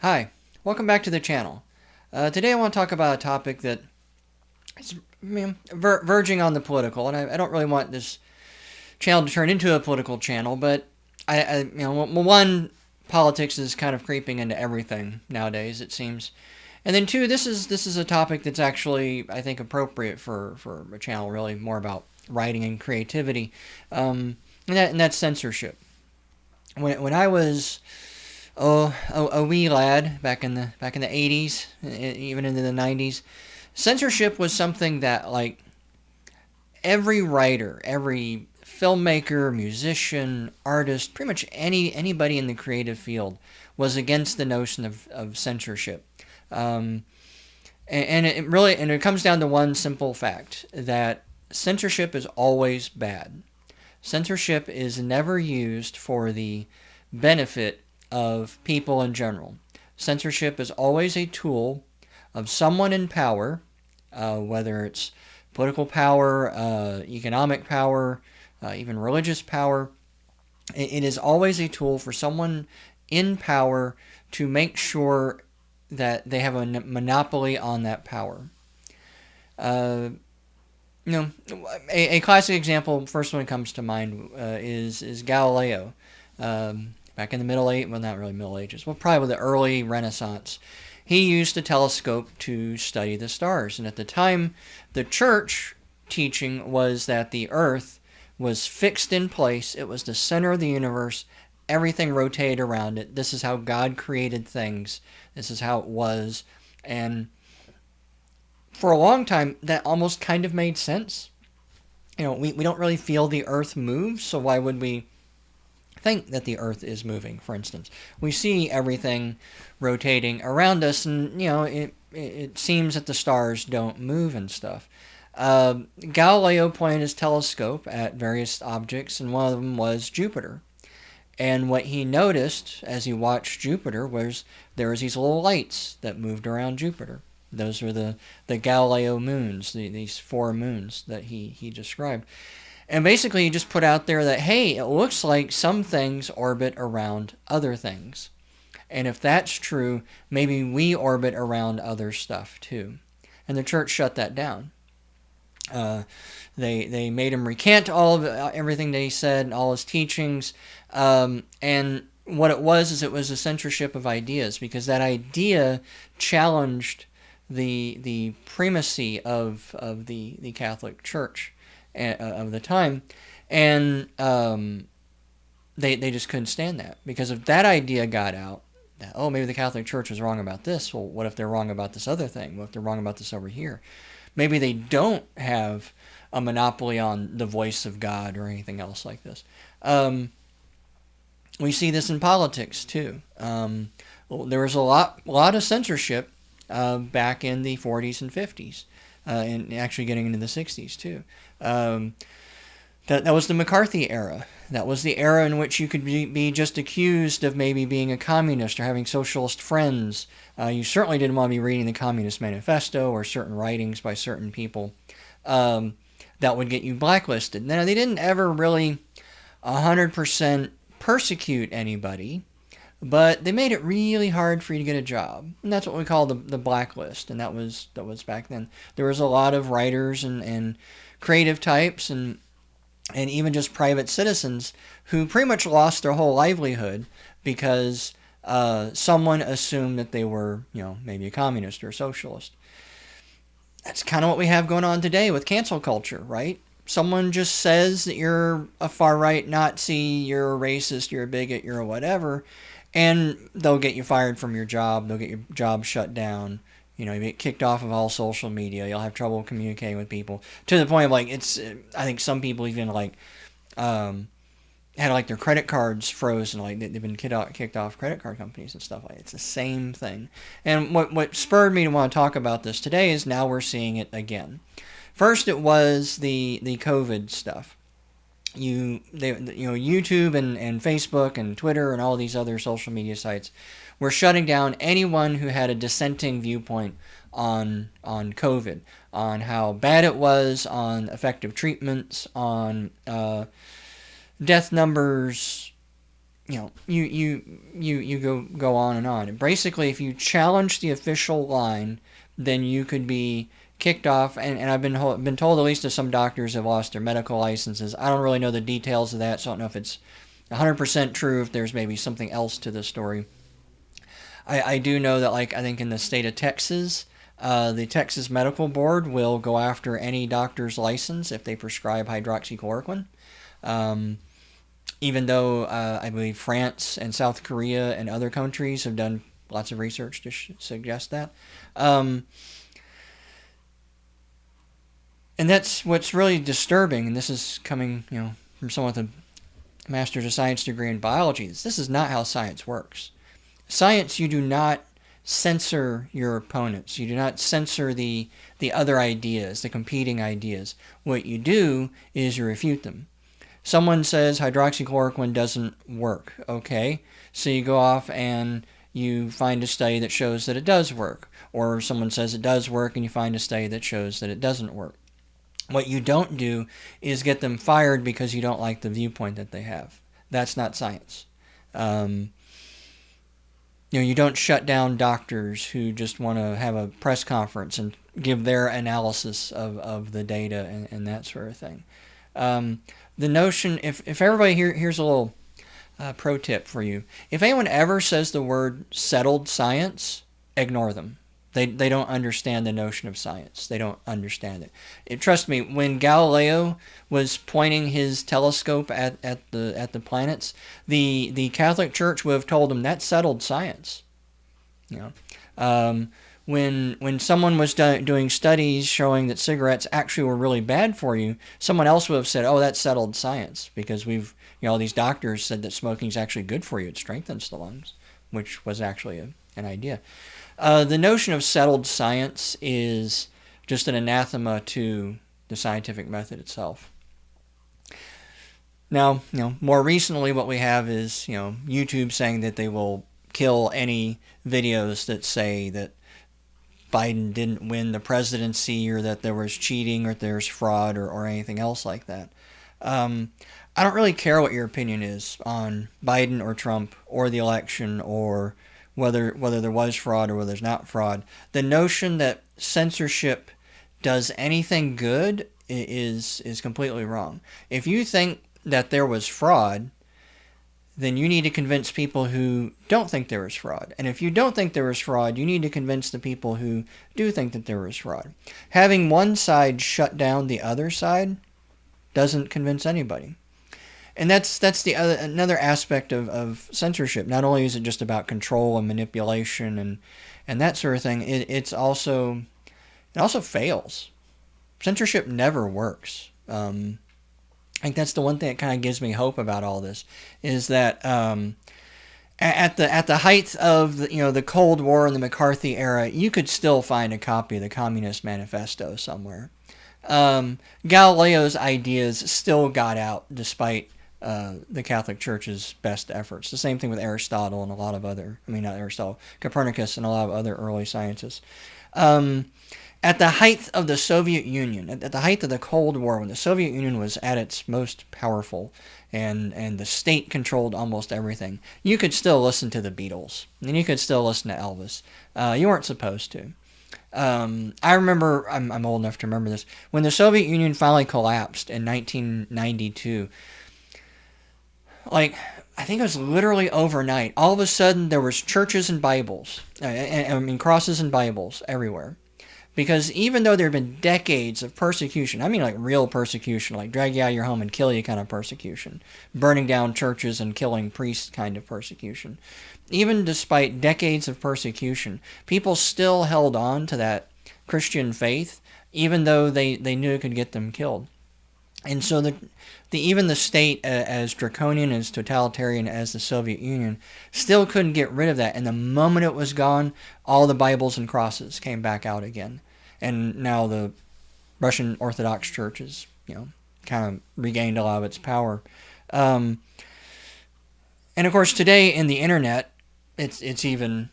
Hi, welcome back to the channel. Today I want to talk about a topic that is verging on the political, and I don't really want this channel to turn into a political channel, but one, politics is kind of creeping into everything nowadays, it seems. And then two, this is a topic that's actually, I think, appropriate for a channel really more about writing and creativity, and that's censorship. When I was a wee lad back in the 80s, even into the 90s, censorship was something that like every writer, every filmmaker, musician, artist, pretty much anybody in the creative field was against the notion of censorship. Um, and it comes down to one simple fact that censorship is always bad. Censorship is never used for the benefit of people in general. Censorship is always a tool of someone in power, whether it's political power, economic power, even religious power. It is always a tool for someone in power to make sure that they have a monopoly on that power. Uh, you know, a classic example, first one that comes to mind, is Galileo. Back in the Middle Ages, well, not really Middle Ages, well, probably the early Renaissance. He used a telescope to study the stars, and at the time, the church teaching was that the Earth was fixed in place. It was the center of the universe. Everything rotated around it. This is how God created things. This is how it was, and for a long time, that almost kind of made sense. We don't really feel the earth move, so why would we think that the earth is moving, for instance? We see everything rotating around us, and, it seems that the stars don't move and stuff. Galileo pointed his telescope at various objects, and one of them was Jupiter. And what he noticed as he watched Jupiter was there was these little lights that moved around Jupiter. Those were the Galileo moons, these four moons that he described. And basically, he just put out there that, hey, it looks like some things orbit around other things. And if that's true, maybe we orbit around other stuff too. And the church shut that down. Uh, they made him recant all of everything that he said and all his teachings. And what it was is it was a censorship of ideas, because that idea challenged the primacy of the Catholic Church of the time, and they just couldn't stand that, because if that idea got out, that, oh, maybe the Catholic Church was wrong about this. Well, what if they're wrong about this other thing? What if they're wrong about this over here? Maybe they don't have a monopoly on the voice of God or anything else like this. We see this in politics too. There was a lot of censorship back in the 40s and 50s, and actually getting into the 60s too. That was the McCarthy era. That was the era in which you could be just accused of maybe being a communist or having socialist friends. You certainly didn't want to be reading the Communist Manifesto or certain writings by certain people. That would get you blacklisted. Now, they didn't ever really 100% persecute anybody, but they made it really hard for you to get a job. And that's what we call the blacklist, and that was back then. There was a lot of writers and creative types and even just private citizens who pretty much lost their whole livelihood because someone assumed that they were, maybe a communist or a socialist. That's kind of what we have going on today with cancel culture, right? Someone just says that you're a far-right Nazi, you're a racist, you're a bigot, you're a whatever, and they'll get you fired from your job, they'll get your job shut down, you get kicked off of all social media, you'll have trouble communicating with people, to the point of, like, I think some people even, like, had, like, their credit cards frozen, like, they've been kicked off credit card companies and stuff like that. It's the same thing. And what spurred me to want to talk about this today is now we're seeing it again. First, it was the COVID stuff. YouTube and Facebook and Twitter and all these other social media sites were shutting down anyone who had a dissenting viewpoint on COVID, on how bad it was, on effective treatments, on death numbers, you go on and on. And basically, if you challenge the official line, then you could be kicked off. And I've been told at least that some doctors have lost their medical licenses. I don't really know the details of that, so I don't know if it's 100% true. If there's maybe something else to the story. I do know that, like, I think in the state of Texas, the Texas Medical Board will go after any doctor's license if they prescribe hydroxychloroquine. Um, Even though I believe France and South Korea and other countries have done lots of research to suggest that. Um, and that's what's really disturbing, and this is coming, from someone with a Master's of Science degree in biology. This is not how science works. Science, you do not censor your opponents. You do not censor the other ideas, the competing ideas. What you do is you refute them. Someone says hydroxychloroquine doesn't work. Okay, so you go off and you find a study that shows that it does work. Or someone says it does work and you find a study that shows that it doesn't work. What you don't do is get them fired because you don't like the viewpoint that they have. That's not science. Um, you don't shut down doctors who just want to have a press conference and give their analysis of the data and that sort of thing. Um, the notion, if everybody here's a little pro tip for you. If anyone ever says the word settled science, ignore them. They don't understand the notion of science. They don't understand it. Trust me, when Galileo was pointing his telescope at the planets, the Catholic Church would have told him that's settled science. When someone was doing studies showing that cigarettes actually were really bad for you, someone else would have said, "Oh, that's settled science," because these doctors said that smoking is actually good for you. It strengthens the lungs, which was actually an idea. The notion of settled science is just an anathema to the scientific method itself. Now, more recently, what we have is, YouTube saying that they will kill any videos that say that Biden didn't win the presidency or that there was cheating or there's fraud or anything else like that. I don't really care what your opinion is on Biden or Trump or the election or whether there was fraud or whether there's not fraud. The notion that censorship does anything good is completely wrong. If you think that there was fraud, then you need to convince people who don't think there was fraud. And if you don't think there was fraud, you need to convince the people who do think that there was fraud. Having one side shut down the other side doesn't convince anybody. And that's another aspect of censorship. Not only is it just about control and manipulation and that sort of thing, it also fails. Censorship never works. I think that's the one thing that kind of gives me hope about all this, is that at the height of the Cold War and the McCarthy era, you could still find a copy of the Communist Manifesto somewhere. Galileo's ideas still got out despite the Catholic Church's best efforts. The same thing with Aristotle and a lot of other, not Aristotle, Copernicus and a lot of other early scientists. At the height of the Soviet Union, at the height of the Cold War, when the Soviet Union was at its most powerful and the state controlled almost everything, you could still listen to the Beatles and you could still listen to Elvis. You weren't supposed to. I remember, I'm old enough to remember this, when the Soviet Union finally collapsed in 1992, I think it was literally overnight. All of a sudden, there was churches and Bibles, crosses and Bibles everywhere. Because even though there had been decades of persecution, real persecution, like drag you out of your home and kill you kind of persecution, burning down churches and killing priests kind of persecution, even despite decades of persecution, people still held on to that Christian faith, even though they knew it could get them killed. And so even the state, as draconian, as totalitarian as the Soviet Union, still couldn't get rid of that. And the moment it was gone, all the Bibles and crosses came back out again. And now the Russian Orthodox Church has, kind of regained a lot of its power. And of course, today in the internet, it's even,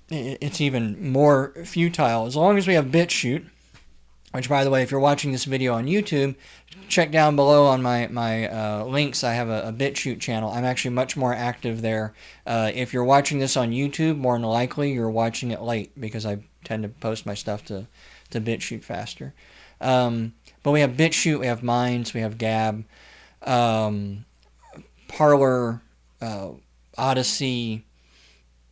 it's even more futile. As long as we have BitChute, which, by the way, if you're watching this video on YouTube, check down below on my links. I have a BitChute channel. I'm actually much more active there. If you're watching this on YouTube, more than likely you're watching it late because I tend to post my stuff to BitChute faster. But we have BitChute, we have Minds, we have Gab, Parler, Odyssey.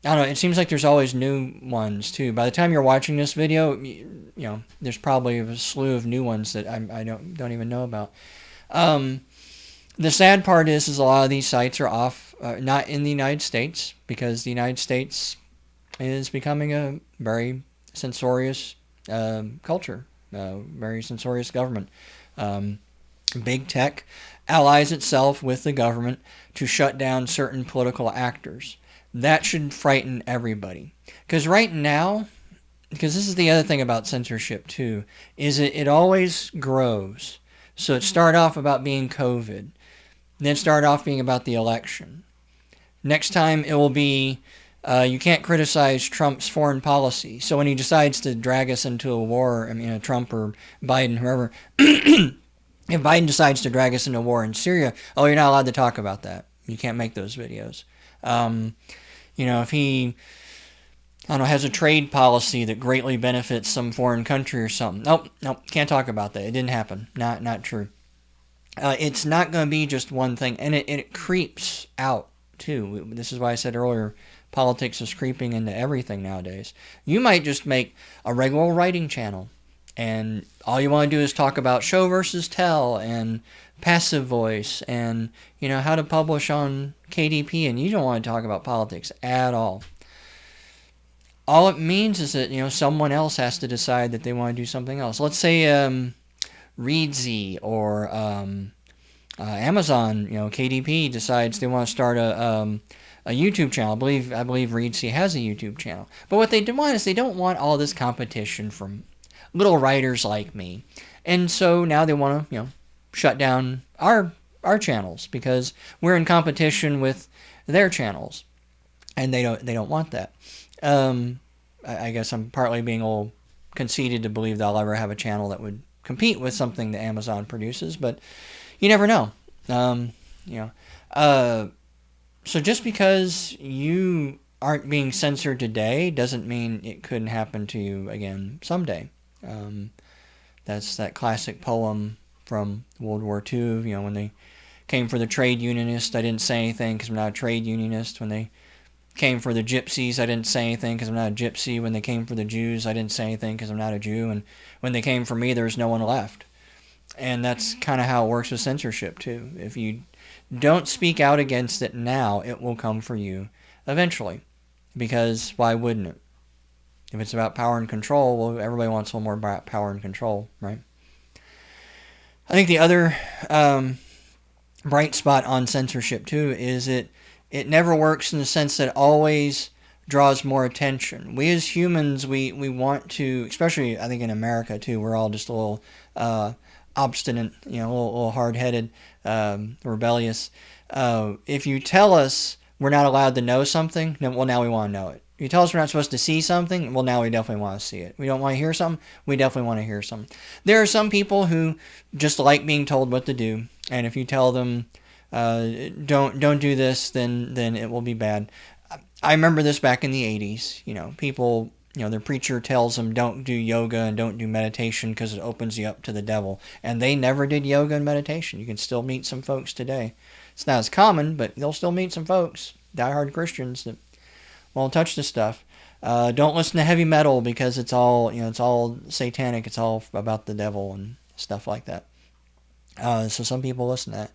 I don't know. It seems like there's always new ones too. By the time you're watching this video, there's probably a slew of new ones that I don't even know about. The sad part is a lot of these sites are off, not in the United States, because the United States is becoming a very censorious culture, very censorious government. Big tech allies itself with the government to shut down certain political actors. That should frighten everybody. Because right now, because this is the other thing about censorship too, is it always grows. So it started off about being COVID. Then it started off being about the election. Next time it will be, you can't criticize Trump's foreign policy. So when he decides to drag us into a war, Trump or Biden, whoever, if Biden decides to drag us into a war in Syria, you're not allowed to talk about that. You can't make those videos. If he, has a trade policy that greatly benefits some foreign country or something. Nope, can't talk about that. It didn't happen. Not true. It's not going to be just one thing, and it creeps out too. This is why I said earlier, politics is creeping into everything nowadays. You might just make a regular writing channel, and all you want to do is talk about show versus tell and passive voice and how to publish on KDP, and you don't want to talk about politics at all. All it means is that someone else has to decide that they want to do something else. Let's say Reedsy or Amazon, KDP decides they want to start a YouTube channel. I believe Reedsy has a YouTube channel. But what they want is they don't want all this competition from little writers like me, and so now they want to shut down our channels because we're in competition with their channels, and they don't want that. I guess I'm partly being a little conceited to believe that I'll ever have a channel that would compete with something that Amazon produces, but you never know. So just because you aren't being censored today doesn't mean it couldn't happen to you again someday. That's that classic poem from World War II, when they came for the trade unionists, I didn't say anything because I'm not a trade unionist. When they came for the gypsies, I didn't say anything because I'm not a gypsy. When they came for the Jews, I didn't say anything because I'm not a Jew. And when they came for me, there was no one left. And that's kind of how it works with censorship, too. If you don't speak out against it now, it will come for you eventually. Because why wouldn't it? If it's about power and control, well, everybody wants a little more about power and control, right? I think the other bright spot on censorship, too, is it never works in the sense that it always draws more attention. We as humans, we want to, especially I think in America, too, we're all just a little obstinate, a little hard-headed, rebellious. If you tell us we're not allowed to know something, then, well, now we want to know it. If you tell us we're not supposed to see something, well, now we definitely want to see it. We don't want to hear something, we definitely want to hear something. There are some people who just like being told what to do, and if you tell them, don't do this, then it will be bad. I remember this back in the 80s. People, their preacher tells them don't do yoga and don't do meditation because it opens you up to the devil. And they never did yoga and meditation. You can still meet some folks today. It's not as common, but you'll still meet some folks, diehard Christians that won't touch this stuff. Don't listen to heavy metal because it's all, it's all satanic. It's all about the devil and stuff like that. So some people listen to that.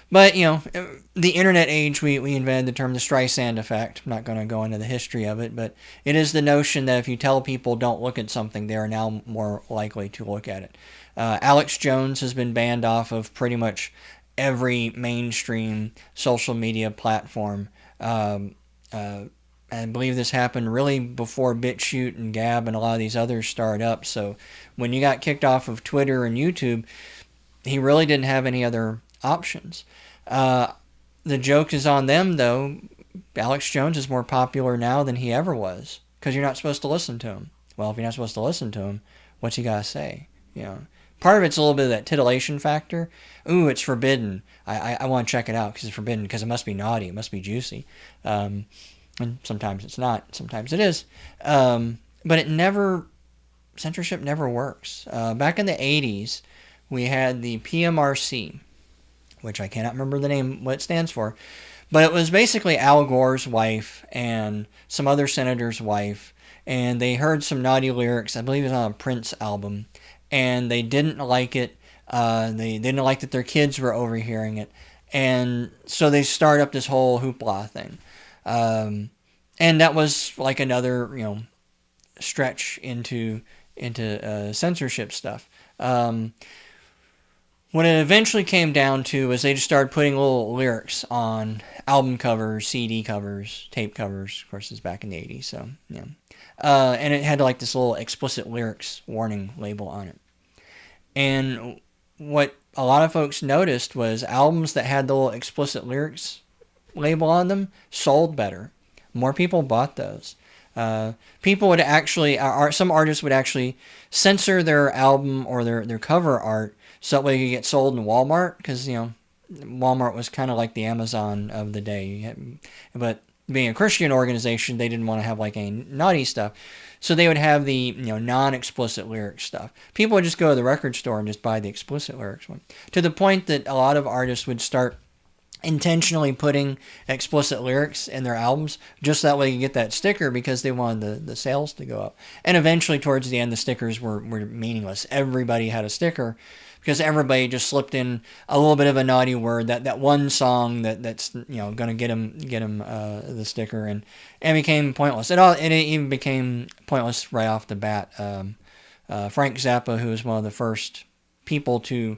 But, the internet age, we invented the term the Streisand effect. I'm not going to go into the history of it, but it is the notion that if you tell people don't look at something, they are now more likely to look at it. Alex Jones has been banned off of pretty much every mainstream social media platform. I believe this happened really before BitChute and Gab and a lot of these others started up. So when you got kicked off of Twitter and YouTube, he really didn't have any other options. The joke is on them, though. Alex Jones is more popular now than he ever was because you're not supposed to listen to him. Well, if you're not supposed to listen to him, what's he got to say? You know, part of it's a little bit of that titillation factor. Ooh, it's forbidden. I want to check it out because it's forbidden, because it must be naughty. It must be juicy. And sometimes it's not. Sometimes it is. But censorship never works. Back in the 80s, we had the PMRC, which I cannot remember the name, what it stands for. But it was basically Al Gore's wife and some other senator's wife, and they heard some naughty lyrics. I believe it was on a Prince album, and they didn't like it. They didn't like that their kids were overhearing it, and so they start up this whole hoopla thing. And that was like another, stretch into censorship stuff. What it eventually came down to is they just started putting little lyrics on album covers, CD covers, tape covers. Of course, it's back in the 80s, so yeah. And it had like this little explicit lyrics warning label on it. And what a lot of folks noticed was albums that had the little explicit lyrics label on them sold better. More people bought those. People would actually, some artists would actually censor their album or their cover art so that way you get sold in Walmart, because, Walmart was kind of like the Amazon of the day. But being a Christian organization, they didn't want to have like any naughty stuff. So they would have the, non-explicit lyric stuff. People would just go to the record store and just buy the explicit lyrics one. To the point that a lot of artists would start intentionally putting explicit lyrics in their albums just that way you get that sticker, because they wanted the sales to go up. And eventually towards the end, the stickers were meaningless. Everybody had a sticker because everybody just slipped in a little bit of a naughty word, that one song that's going to get them the sticker, and it became pointless. It even became pointless right off the bat. Frank Zappa, who was one of the first people to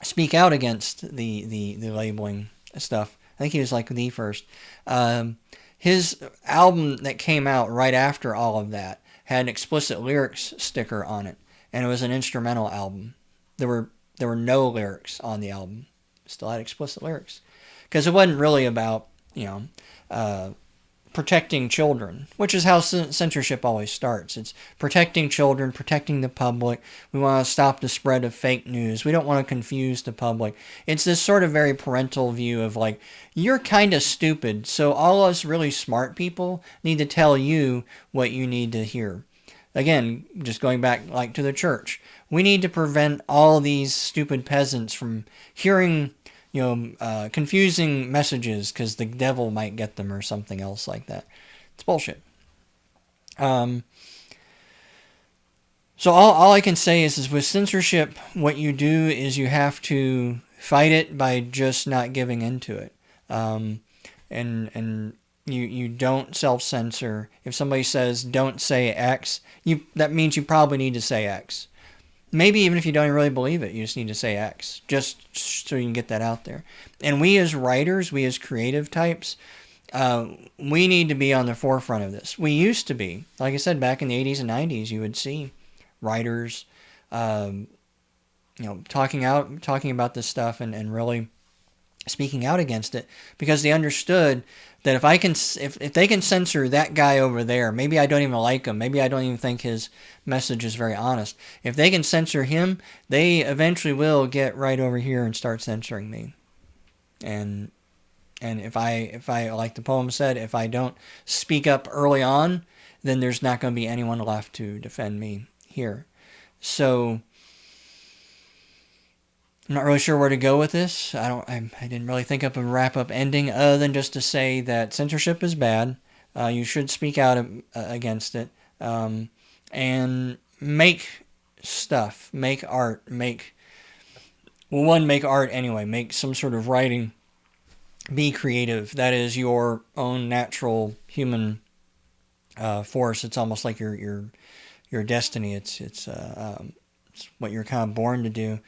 speak out against the labeling stuff. I think he was like the first. His album that came out right after all of that had an explicit lyrics sticker on it, and it was an instrumental album. There were no lyrics on the album. Still had explicit lyrics, because it wasn't really about protecting children, which is how censorship always starts. It's protecting children, protecting the public. We want to stop the spread of fake news. We don't want to confuse the public. It's this sort of very parental view of like, you're kind of stupid, so all us really smart people need to tell you what you need to hear. Again, just going back like to the church. We need to prevent all these stupid peasants from hearing confusing messages because the devil might get them or something else like that. It's bullshit. So all I can say is with censorship, what you do is you have to fight it by just not giving into it. And you don't self-censor. If somebody says don't say X, that means you probably need to say X. Maybe even if you don't really believe it, you just need to say X, just so you can get that out there. And we as writers, we as creative types, we need to be on the forefront of this. We used to be. Like I said, back in the 80s and 90s, you would see writers talking about this stuff and really speaking out against it, because they understood that if they can censor that guy over there, maybe I don't even like him, maybe I don't even think his message is very honest. If they can censor him, they eventually will get right over here and start censoring me. And if I like the poem said, if I don't speak up early on, then there's not going to be anyone left to defend me here. So I'm not really sure where to go with this. I didn't really think up a wrap-up ending other than just to say that censorship is bad. You should speak out against it. And make stuff. Make art. Make art anyway. Make some sort of writing. Be creative. That is your own natural human force. It's almost like your destiny. It's what you're kind of born to do.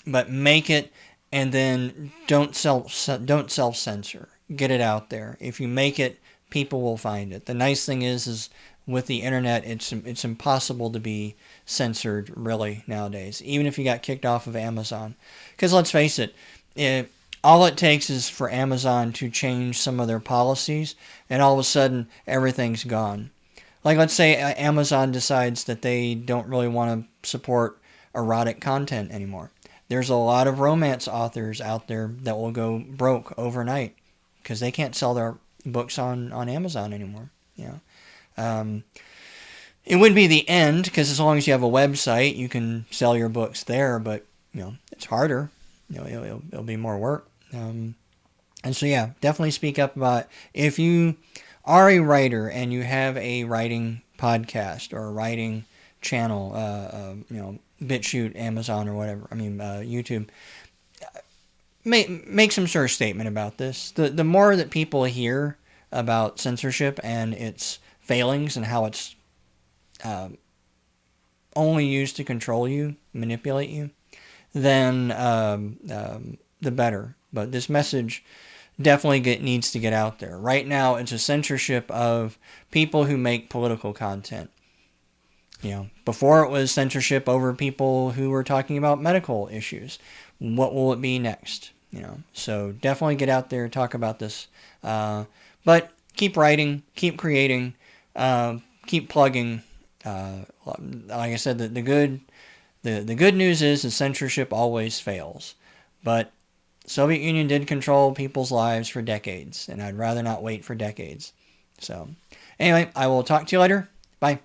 But make it, and then don't self-censor. Get it out there. If you make it, people will find it. The nice thing is with the internet, it's impossible to be censored really nowadays, even if you got kicked off of Amazon. Because let's face it, all it takes is for Amazon to change some of their policies, and all of a sudden everything's gone. like let's say Amazon decides that they don't really want to support erotic content anymore. There's a lot of romance authors out there that will go broke overnight because they can't sell their books on Amazon anymore. It would be the end because as long as you have a website, you can sell your books there. But it's harder. It'll be more work. And so yeah, definitely speak up about it. If you are a writer and you have a writing podcast or a writing channel, BitChute, Amazon, or whatever. YouTube. Make some sort of statement about this. The more that people hear about censorship and its failings and how it's only used to control you, manipulate you, then the better. But this message definitely needs to get out there. Right now, it's a censorship of people who make political content. Before it was censorship over people who were talking about medical issues. What will it be next? So definitely get out there, talk about this. But keep writing, keep creating, keep plugging. Like I said, the good news is that censorship always fails. But Soviet Union did control people's lives for decades, and I'd rather not wait for decades. So anyway, I will talk to you later. Bye.